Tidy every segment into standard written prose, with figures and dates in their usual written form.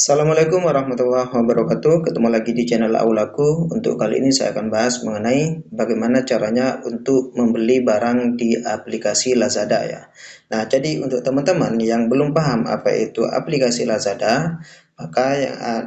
Assalamualaikum warahmatullahi wabarakatuh. Ketemu lagi di channel Aulaku. Untuk kali ini saya akan bahas mengenai bagaimana caranya untuk membeli barang di aplikasi Lazada ya. Nah, jadi untuk teman-teman yang belum paham apa itu aplikasi Lazada,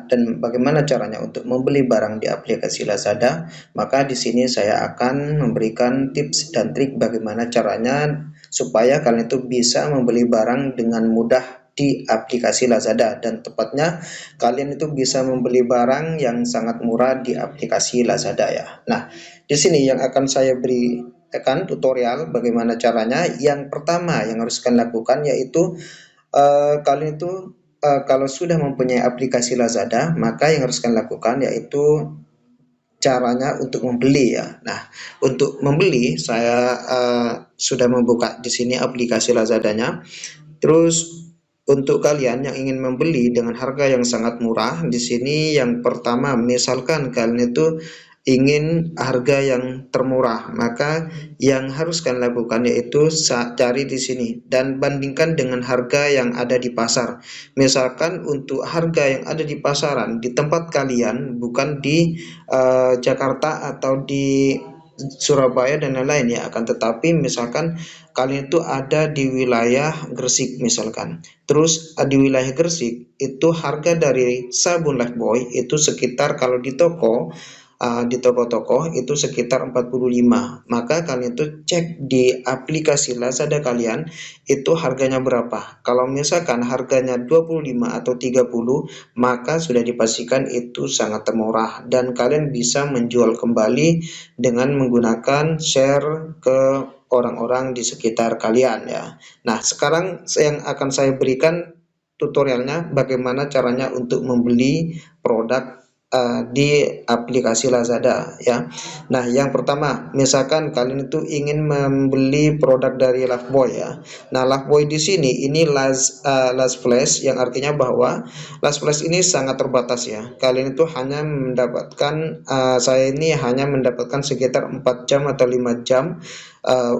dan bagaimana caranya untuk membeli barang di aplikasi Lazada, maka di sini saya akan memberikan tips dan trik bagaimana caranya supaya kalian itu bisa membeli barang dengan mudah di aplikasi Lazada, dan tepatnya kalian itu bisa membeli barang yang sangat murah di aplikasi Lazada ya. Nah, di sini yang akan saya berikan tutorial bagaimana caranya. Yang pertama yang harus kalian lakukan yaitu kalian itu kalau sudah mempunyai aplikasi Lazada, maka yang harus kalian lakukan yaitu caranya untuk membeli ya. Nah, untuk membeli saya sudah membuka di sini aplikasi Lazadanya. Terus untuk kalian yang ingin membeli dengan harga yang sangat murah, di sini yang pertama, misalkan kalian itu ingin harga yang termurah, maka yang harus kalian lakukan yaitu cari di sini dan bandingkan dengan harga yang ada di pasar. Misalkan untuk harga yang ada di pasaran di tempat kalian, bukan di Jakarta atau di Surabaya dan lain-lain ya, akan tetapi misalkan kalian itu ada di wilayah Gresik misalkan. Terus di wilayah Gresik itu harga dari sabun Lifebuoy itu sekitar kalau di toko-toko itu sekitar 45. Maka kalian itu cek di aplikasi Lazada kalian itu harganya berapa. Kalau misalkan harganya 25 atau 30, maka sudah dipastikan itu sangat murah dan kalian bisa menjual kembali dengan menggunakan share ke orang-orang di sekitar kalian ya. Nah, sekarang yang akan saya berikan tutorialnya bagaimana caranya untuk membeli produk di aplikasi Lazada ya. Nah, yang pertama, misalkan kalian itu ingin membeli produk dari Lifebuoy ya. Nah, Lifebuoy di sini ini last flash, yang artinya bahwa last flash ini sangat terbatas ya. Kalian itu hanya mendapatkan saya ini hanya mendapatkan sekitar 4 jam atau 5 jam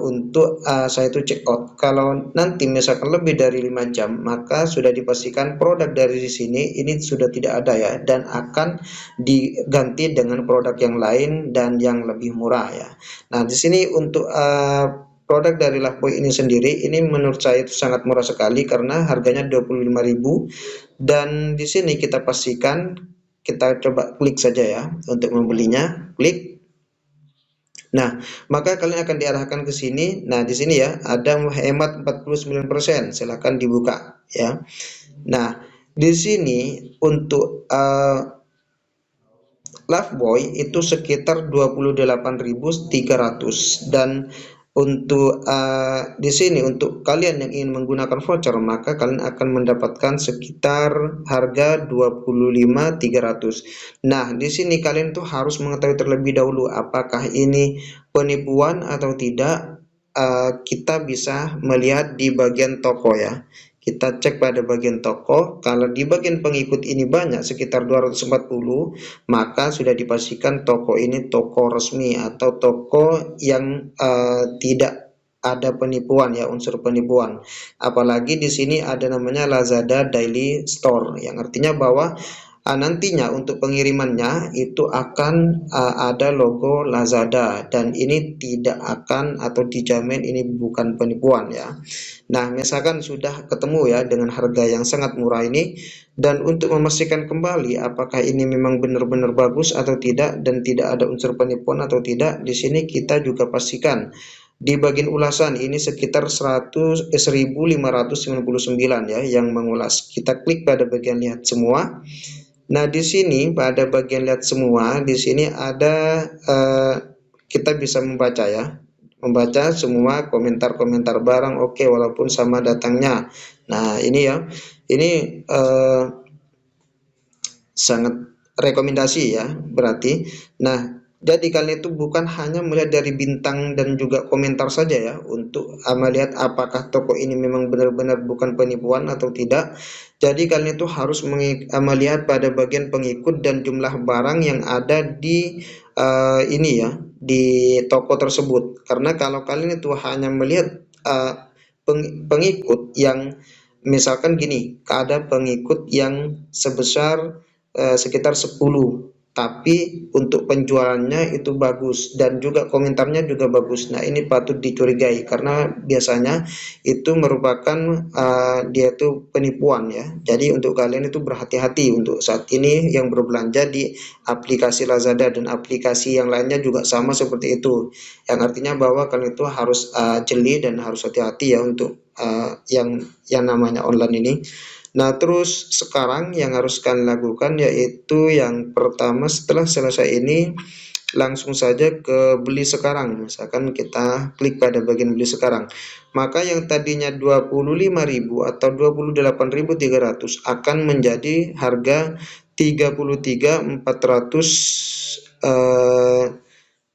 untuk saya itu check out. Kalau nanti misalkan lebih dari 5 jam, maka sudah dipastikan produk dari sini ini sudah tidak ada ya, dan akan diganti dengan produk yang lain dan yang lebih murah ya. Nah, di sini untuk produk dari Lifebuoy ini sendiri, ini menurut saya itu sangat murah sekali karena harganya 25.000, dan di sini kita pastikan, kita coba klik saja ya untuk membelinya, klik. Nah, maka kalian akan diarahkan ke sini. Nah, di sini ya ada hemat 49%. Silakan dibuka ya. Nah, di sini untuk Lifebuoy itu sekitar 28.300, dan untuk di sini untuk kalian yang ingin menggunakan voucher, maka kalian akan mendapatkan sekitar harga 25.300. Nah, di sini kalian tuh harus mengetahui terlebih dahulu apakah ini penipuan atau tidak. Kita bisa melihat di bagian toko ya. Kita cek pada bagian toko, kalau di bagian pengikut ini banyak sekitar 240, maka sudah dipastikan toko ini toko resmi atau toko yang tidak ada penipuan ya, unsur penipuan. Apalagi di sini ada namanya Lazada Daily Store, yang artinya bahwa nantinya untuk pengirimannya itu akan ada logo Lazada, dan ini tidak akan atau dijamin ini bukan penipuan ya. Nah, misalkan sudah ketemu ya dengan harga yang sangat murah ini, dan untuk memastikan kembali apakah ini memang benar-benar bagus atau tidak dan tidak ada unsur penipuan atau tidak, di sini kita juga pastikan di bagian ulasan ini sekitar 1599 ya yang mengulas. Kita klik pada bagian lihat semua. Nah, di sini pada bagian lihat semua, di sini ada kita bisa membaca ya, membaca semua komentar-komentar barang, oke, walaupun sama datangnya. Nah, ini ya, ini sangat rekomendasi ya berarti. Nah, jadi kalian itu bukan hanya melihat dari bintang dan juga komentar saja ya untuk melihat apakah toko ini memang benar-benar bukan penipuan atau tidak. Jadi kalian itu harus melihat pada bagian pengikut dan jumlah barang yang ada di ini ya, di toko tersebut. Karena kalau kalian itu hanya melihat pengikut yang misalkan gini, ada pengikut yang sebesar sekitar 10, tapi untuk penjualannya itu bagus dan juga komentarnya juga bagus. Nah, ini patut dicurigai karena biasanya itu merupakan dia tuh penipuan ya. Jadi untuk kalian itu berhati-hati untuk saat ini yang berbelanja di aplikasi Lazada dan aplikasi yang lainnya juga sama seperti itu. Yang artinya bahwa kalian itu harus jeli dan harus hati-hati ya untuk yang namanya online ini. Nah, terus sekarang yang harus kalian lakukan yaitu yang pertama setelah selesai ini langsung saja ke beli sekarang. Misalkan kita klik pada bagian beli sekarang. Maka yang tadinya 25.000 atau 28.300 akan menjadi harga 33.400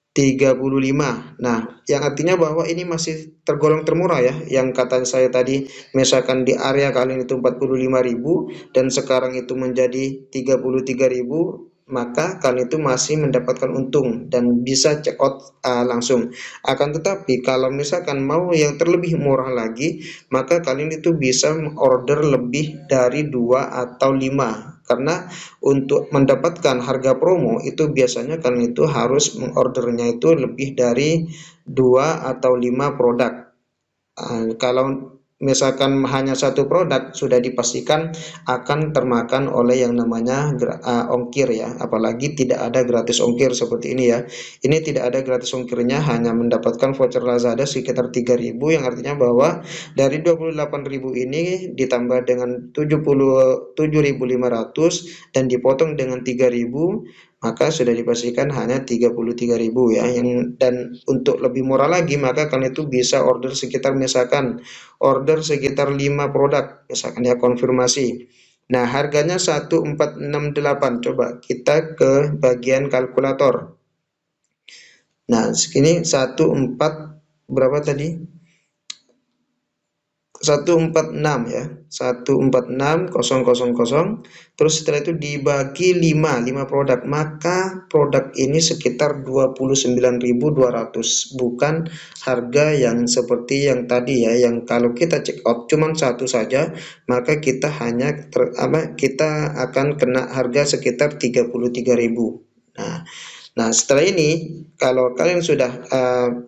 35. Nah, yang artinya bahwa ini masih tergolong termurah ya. Yang kata saya tadi, misalkan di area kalian itu 45.000 dan sekarang itu menjadi 33.000, maka kalian itu masih mendapatkan untung dan bisa check out langsung. Akan tetapi kalau misalkan mau yang terlebih murah lagi, maka kalian itu bisa order lebih dari 2 atau 5. Karena untuk mendapatkan harga promo itu biasanya kalian itu harus mengordernya itu lebih dari 2 atau 5 produk. Kalau misalkan hanya satu produk sudah dipastikan akan termakan oleh yang namanya ongkir ya, apalagi tidak ada gratis ongkir seperti ini ya. Ini tidak ada gratis ongkirnya, hanya mendapatkan voucher Lazada sekitar 3.000, yang artinya bahwa dari 28.000 ini ditambah dengan 77.500 dan dipotong dengan 3.000, maka sudah dipastikan hanya 33.000 ya. Dan untuk lebih murah lagi maka kalian itu bisa order sekitar misalkan order sekitar 5 produk misalkan ya, konfirmasi. Nah, harganya 1468. Coba kita ke bagian kalkulator. Nah, segini 14 berapa tadi? 146 ya, 146.000. Terus setelah itu dibagi 5 produk, maka produk ini sekitar 29.200, bukan harga yang seperti yang tadi ya, yang kalau kita check out cuma satu saja maka kita kita akan kena harga sekitar 33.000. Nah, setelah ini kalau kalian sudah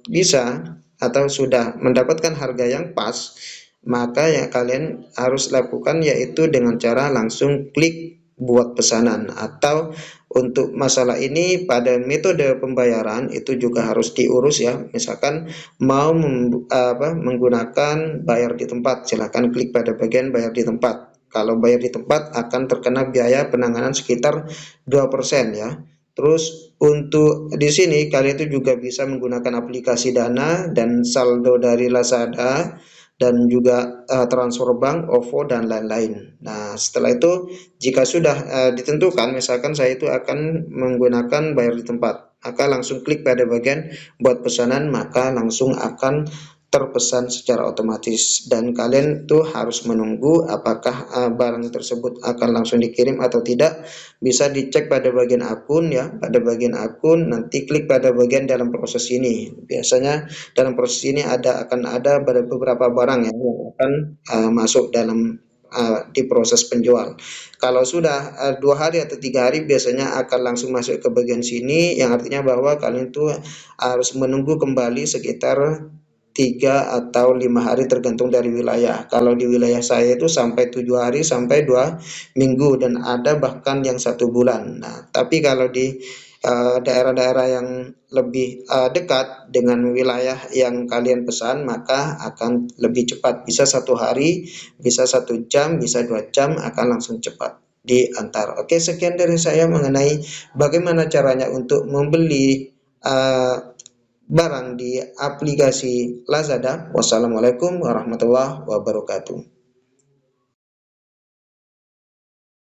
bisa atau sudah mendapatkan harga yang pas, maka yang kalian harus lakukan yaitu dengan cara langsung klik buat pesanan. Atau untuk masalah ini pada metode pembayaran itu juga harus diurus ya. Misalkan mau menggunakan bayar di tempat, silahkan klik pada bagian bayar di tempat. Kalau bayar di tempat akan terkena biaya penanganan sekitar 2% ya. Terus untuk di sini kalian itu juga bisa menggunakan aplikasi Dana dan saldo dari Lazada dan juga transfer bank, OVO dan lain-lain. Nah, setelah itu jika sudah ditentukan, misalkan saya itu akan menggunakan bayar di tempat, maka langsung klik pada bagian buat pesanan, maka langsung akan terpesan secara otomatis dan kalian tuh harus menunggu apakah barang tersebut akan langsung dikirim atau tidak. Bisa dicek pada bagian akun ya, pada bagian akun nanti klik pada bagian dalam proses ini. Biasanya dalam proses ini akan ada beberapa barang yang akan masuk dalam di proses penjual. Kalau sudah 2 hari atau 3 hari biasanya akan langsung masuk ke bagian sini, yang artinya bahwa kalian tuh harus menunggu kembali sekitar 3 atau 5 hari tergantung dari wilayah. Kalau di wilayah saya itu sampai 7 hari sampai 2 minggu dan ada bahkan yang 1 bulan. Nah, tapi kalau di daerah-daerah yang lebih dekat dengan wilayah yang kalian pesan maka akan lebih cepat. Bisa 1 hari, bisa 1 jam, bisa 2 jam akan langsung cepat diantar. Oke, sekian dari saya mengenai bagaimana caranya untuk membeli barang di aplikasi Lazada. Wassalamualaikum warahmatullahi wabarakatuh.